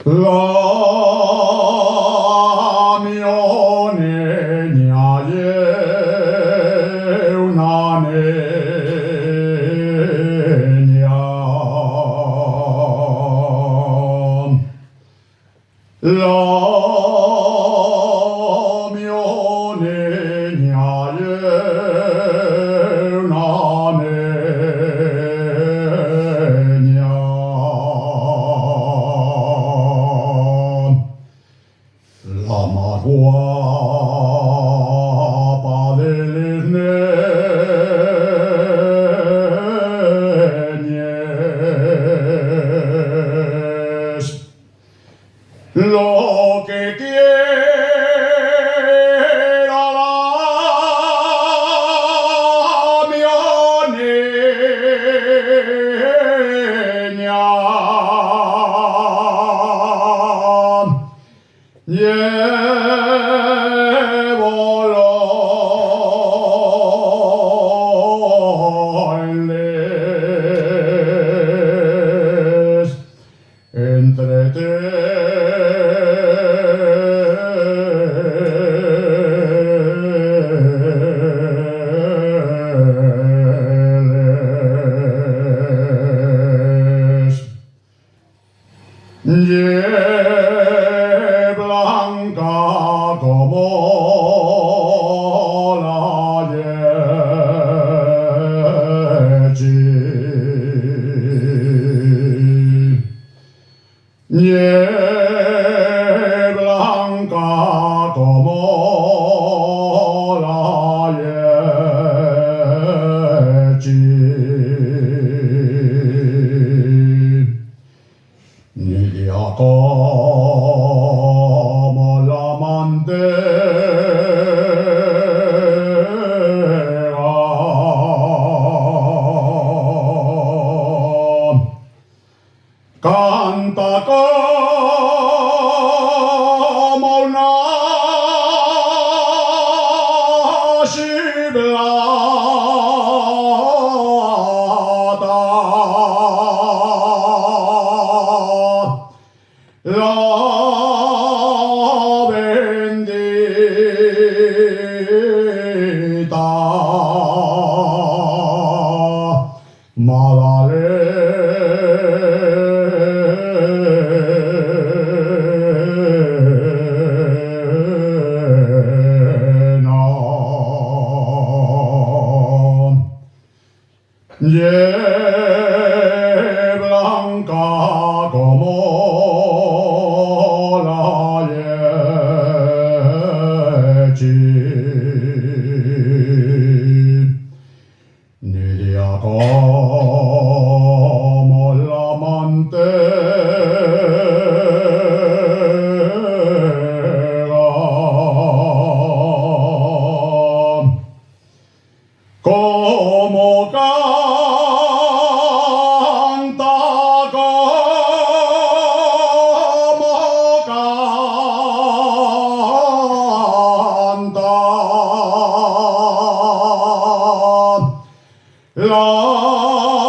라면에 야예우나네 라면에 야예우나네 라마도아 padeles lo que quiera la mioneña. Llevóles entre teles, blanca como la yechi, blanca como la yechi. Nidia como la mantera, canta como una ciblata. La bendita Madalena, blanca como la yechi, nidia como la mantera, como canta, como canta la